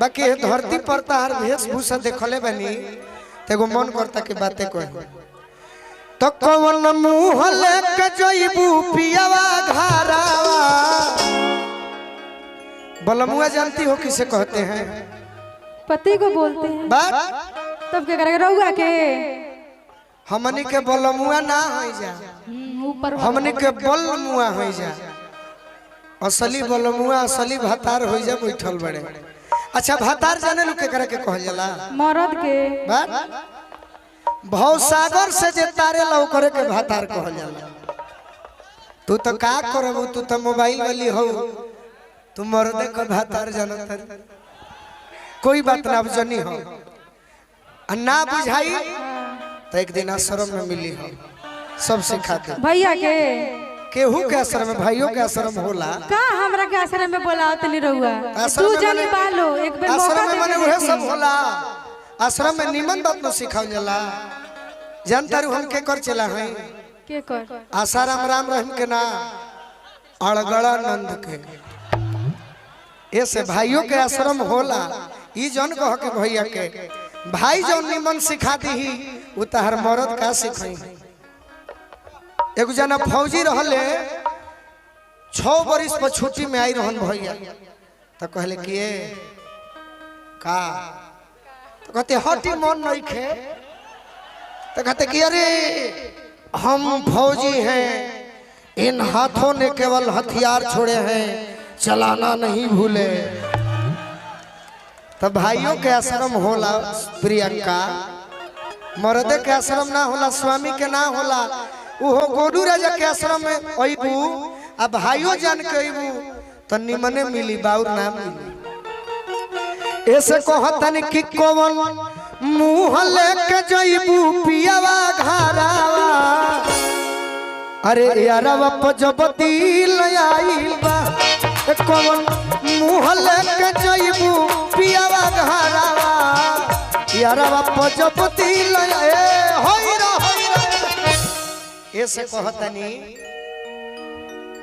बाकी धरती पर तार वेशभूषा देखले बनी तेगो मन करता के बातें कहे तो कौन मुँह लेके जइबू पियावा घरावा। बलमुआ जानती हो किसे कहते हैं? पति को बोलते हैं। बात तब क्या करेगा रहुआ के? हमनी के बलमुआ ना हो जा, ऊपर हमनी के बलमुआ हो जा। असली बलमुआ असली भातार हो जा बैठल बड़े। अच्छा भातार जाने लोग के करे के कहल जाला? मरद के बात भव सागर से जे तारे लव करे के भातार कहल जाला। तू तो का करबू? तू तो मोबाइल वाली हो, तू मर्दे को भातार जानत। कोई बात ना जनी हो ना बुझाई तो एक दिन आश्रम में मिली हो, सब सिखाते। भैया के केहू के आश्रम में भाइयों के आश्रम होला का? हमरा के आश्रम में बोला तनी रहुआ तू जाने बालो एक बेर मौका आश्रम में दे मने उहे सब होला। आश्रम में निमन बात न सिखावल जाला। जानता रू हम के कर चला है के कर आसाराम राम रहीम के ना अड़गड़ा नंद के। ऐसे भाइयों के आश्रम होला। ई जन कह के भैया के भाई जो निमन सिखा दी उ तहर मरद का सिखाई। एगो जना फौजी रहले 6 बरिस पर छुट्टी में आई रहन भैया तो कहले कि का तो कहते हटी मन नहीं खे तो कहते कि अरे हम फौजी हैं, इन हाथों ने केवल हथियार छोड़े हैं, चलाना नहीं भूले। तो भाइयों के आश्रम होला प्रियंका, मर्दे के आश्रम ना होला, स्वामी के ना होला। उहो गोडू राजा के आश्रम में अइबू आ भाइयों जान के अइबू तो निमने मिली, बाउर ना मिली। ऐसे कहतन कि कौन मुँह लेके जइबू पियावा घरावा। अरे यारवा जब दिल आइल बा कौन मुँह लेके जइबू पियावा घरावा। यारवा जब दिल ऐसे कहतनी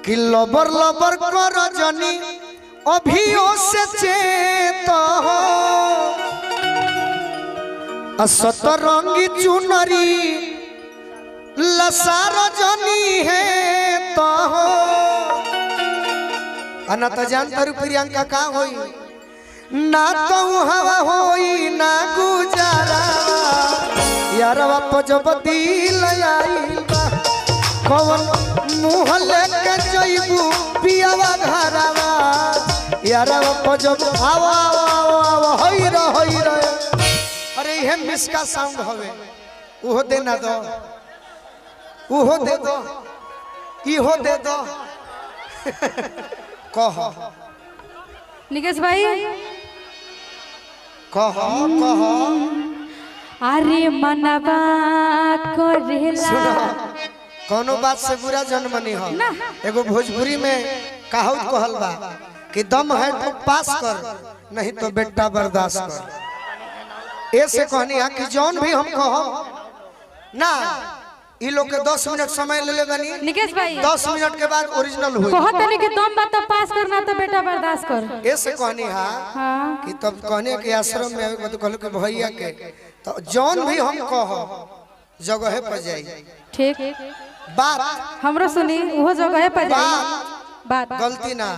कि लबर लबर कर जनी अभियो से चेत हो। सतरंगी चुनरी लसार जनी है तो हो। अना तो जानता रू प्रियंका का होई ना तो हवा होई ना गुजारा। यारवा जब दिल आइल बा कौन मुँह लेके जइबू पियावा घरावा। यारवा जब आवा आवा होई रे। अरे ये मिसका साउंड हवे उहो देना दो, उहो दे दो, इहो दे दो। कह निकेश भाई कह कह। अरे मनवा करेला कोनो बात से बुरा जन्मनी हो। एगो भोजपुरी में कहावत कहल बा कि दम है तो पास कर, नहीं तो बेटा बर्दाश्त कर। ऐसे कहनी है कि जौन भी हम कहो ना ई लोग के 10 मिनट समय ले ले बनी। निकेश भाई 10 मिनट के बाद ओरिजिनल हुई। कहत नहीं कि दम बात तो पास करना तो बेटा बर्दाश्त कर। ऐसे कहनी है हाँ कि तब कहने के आश्रम में आवे तो कहलो कि भैया के तो जौन भी हम कहो जगह पर जाई। ठीक बात हमरो सुनी वो जगह पर जाई बात गलती ना।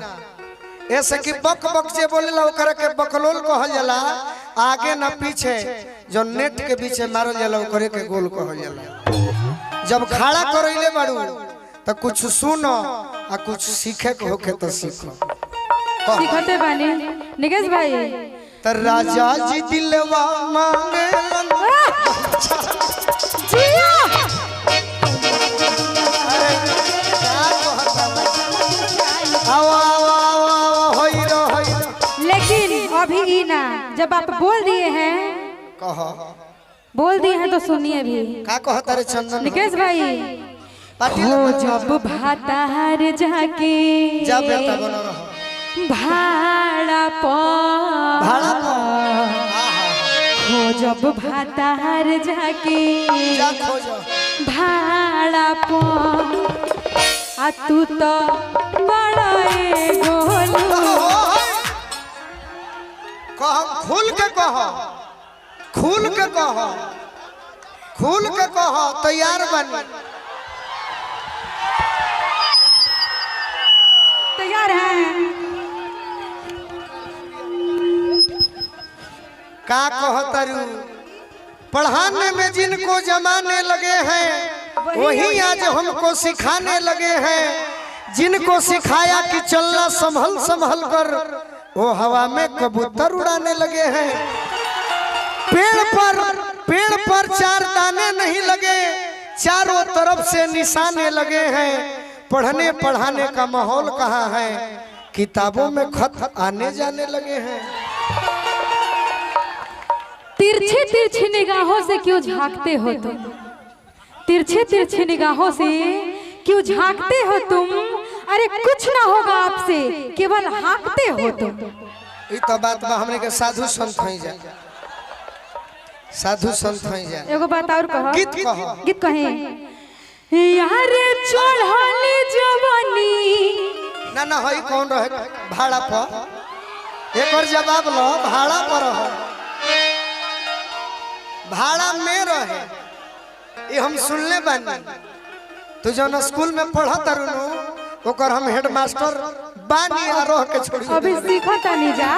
ऐसे कि बक बक जे बोलेला ओकरा के बकलोल कहल जाला। आगे ना पीछे जो नेट के पीछे मारल जाला ओकरे के गोल कहल जाला। जब खड़ा करैले बाड़ू तो कुछ सुनो आ कुछ सीखे के होखे तो सीखो। सीखते बानी निकेश भाई। तो राजा जी दिलवा मांगेलन जिया लेकिन अभी ही ना, जब आप बोल दिए हैं कहो बोल दिए हैं तो सुनिए भी। का कहता रे चंदन निकेश भाई हो जब भातार जाके जा बेटा बनो रहो भाड़ा भाड़ा हो जब भातार जाके जा खोजो भाड़ा आ तू तो बड़ा गोलू कहो खुल के कहो, खुल के कहो, खुल के कहो, तैयार बनी। तैयार हैं। का कहो तरु, पढ़ाने में जिनको जमाने लगे हैं वही आज हमको सिखाने लगे हैं। जिनको सिखाया कि चलना संभल संभल कर वो हवा में कबूतर उड़ाने लगे हैं। पेड़ पर चार दाने नहीं लगे, चारों तरफ से निशाने लगे हैं। पढ़ने पढ़ाने का माहौल कहाँ है, किताबों में खत आने जाने लगे हैं। तिरछी तिरछी निगाहों से क्यों झांकते हो तुम, तिरछी तिरछी निगाहों से क्यों झांकते हो तुम। अरे कुछ ना होगा आपसे, केवल हाँकते हो तुम। ये तो बात बा, हमने के साधु संत हो जाए, साधु संत हो जाए। एगो बात और कहो, गीत कहो, गीत कहे। यार चढ़ाने जवानी ना ना होई कौन रहे भाड़ा पर, एक और जवाब लो। भाड़ा पर हो, भाड़ा में रहे, ये हम सुनले बानी। तू जौन स्कूल में पढ़ा तरुनु ओकर हम हेडमास्टर बानी आ रह के छोड़ी अभी सीखता नहीं जा।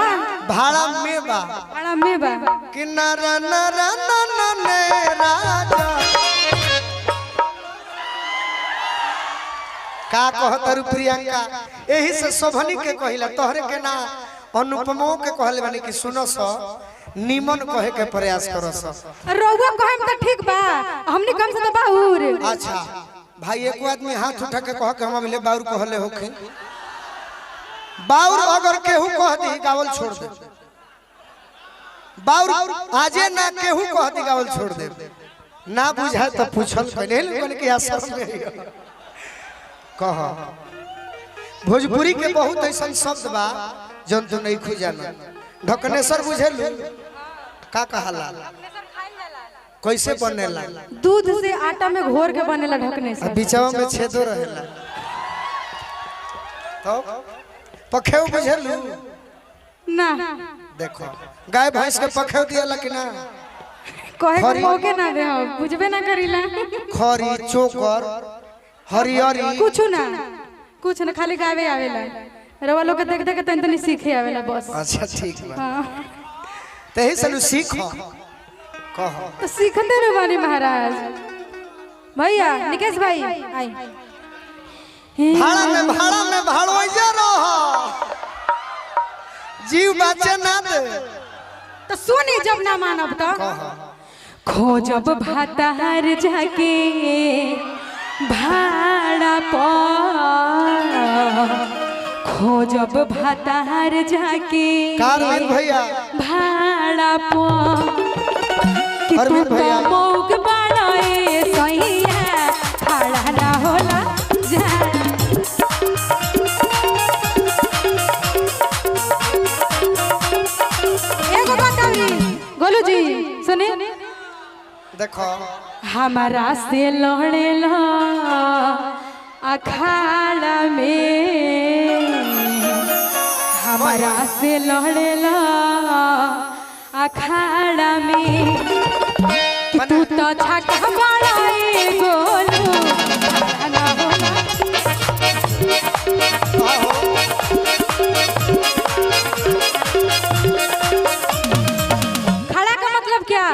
भाड़ा में बा, भाड़ा में बा कि नरा नरा ने राजा। का कह तरु प्रियंका, यही से शोभनी के कहिला, तोहरे के ना अनुपमो के कहले बानी कि सुनो सो निमन कहे के प्रयास करो सो। रउआ कहेम त ठीक बा, हमनी कम से तो बाहुर। अच्छा भाई, एक आदमी हाथ उठा के कह के हम अभी बाउर कहले होखे। बाउर अगर केहू कह दी गावल छोड़ दे, बाउर आजे ना केहू कह दी गावल छोड़ दे। ना बुझाए तो पूछल पहले लोगन के आसर में कह। भोजपुरी के बहुत ऐसा शब्द बा जौन तू नहीं खुजाना। ढकनेसर बुझेलू का कहला, कैसे बनेला? दूध से आटा में घोर के बनेला ढकनेसर। बीचवा में छेदो रहेला। तो पखेव बुझेलू ना, देखो गाय भैंस के पखेव दियाला कि ना? कहे को मौके ना दे, बुझबे ना करिला। खरी चोकर हरियरी कुछ ना खाली गावे आवेला। रवा लोग के देख देख तनी तनी सीखे आवेला बस। अच्छा ठीक बा, हां तही से सीखो कहो। तो सीखते रहो बानी महाराज। भैया निकेश भाई आई। भाड़ा में भाड़ोइया रहो, जीव बाचे ना दे। तो सुनी जब ना मानब तो खोजब भातार जाके भाड़ा पर, खोजब भातार जाके कारविन भैया भाड़ा पर। कि तू अरविंद तो भैया। मौग बाड़ा ए सैया, भाड़ा ना होला जा। एगो बात आवी गोलू जी सुने, देखो हमारा से लड़ेला अखाड़ा में, हमारा से लड़ेला अखाड़ा में। कि तू तो छक्का बड़ा ए गोलू, भाड़ा ना होला। खड़ा का मतलब क्या?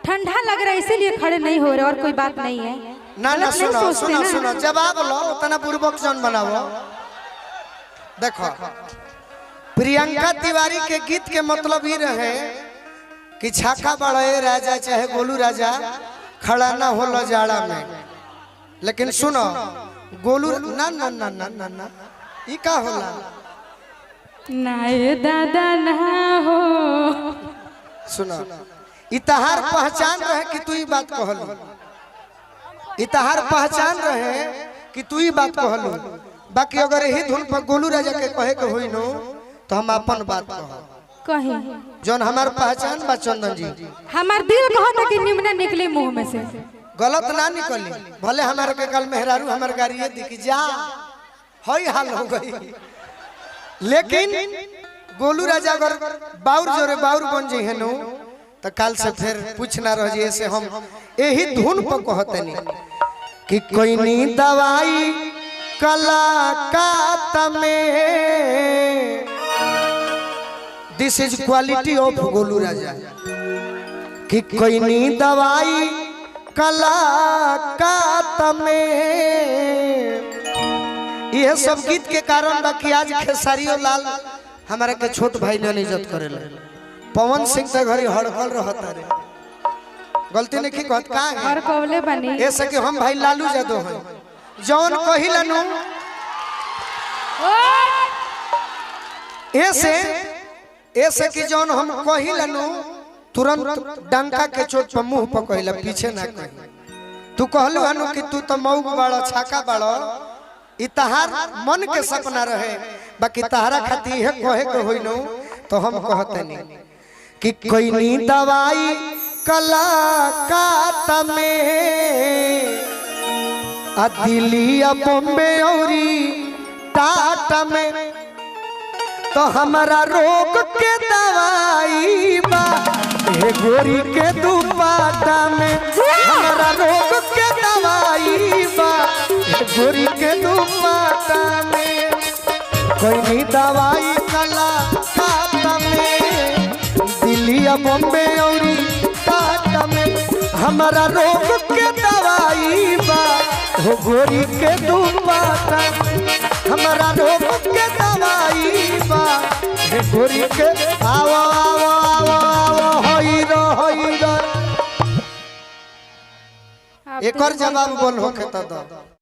ठंडा लग रहा है इसीलिए खड़े नहीं हो रहे, और कोई बात नहीं है। ना ना सुनो सुनो सुनो, जवाब लो, उतना पूर्वक जन बनाओ। देखो प्रियंका तिवारी के गीत के मतलब ही रहे कि छाका बड़े राजा चाहे गोलू राजा खड़ा ना हो जाड़ा में। लेकिन सुनो गोलू ना ना ना ना ना ना ई का होला ना ये दादा ना हो। सुनो इतहार पहचान रहे कि तू ई बात कहलू, इतहार पहचान रहे कि तू ई बात कहलू। बाकी अगर यही धुन पर गोलू राजा के कहे के होई नो तो हम अपन बात कही जौन हमार पहचान बा चंदन जी। हमार दिल कहता कि निमना निकले मुंह में से, गलत ना निकली। भले हमारे के कल मेहरारू हमार गाड़ी दी कि जा हई हाल हो गई, लेकिन गोलू राजा अगर बाउर जोरे बाउर बन जाइ हेनु तो काल से फिर पूछना रह जाइए से हम यही धुन पर कहते नहीं कि कोई नी दवाई कलाकात में। दिस इज क्वालिटी ऑफ गोलू राजा कि कोई नी दवाई कलाकात में। यह सब गीत के कारण बाकी आज खेसारियो लाल हमारे के छोट भाई ने इज्जत करे ले। पवन सिंह तो घरी हड़बड़ रहता रे गलती नहीं की कहत का है और कवले बनी ऐसे कि हम भाई लालू यादव हैं जौन कहिलनु ऐसे ऐसे कि जौन हम कहिलनु तुरंत डंका के चोट पर मुंह पर कहिला पीछे ना कहि। तू कहलु हनु कि तू तो मऊ बाड़ो छाका बाड़ो इतहार मन के सपना रहे बाकी तहारा खाती है कहे के होइनु तो हम कहते नहीं कि कोई नी दवाई कलाकात में आ दिल्ली आ बॉम्बे औरी टाटा में तो हमारा रोग के दवाई बा हे गोरी के दुपट्टा में। हमारा रोग के दवाई बा हे गोरी के दुपट्टा में। कोई नहीं दवाई कलाकात में दिल्ली आ बॉम्बे औरी टाटा में हमारा रोग के दवाई बा हो गोरी के दुपट्टा। हमारा रोग के दवाई बा हे गोरी के आओ आओ आओ आओ होइरो होइरो। एक और जवाब बोल होके तो दो।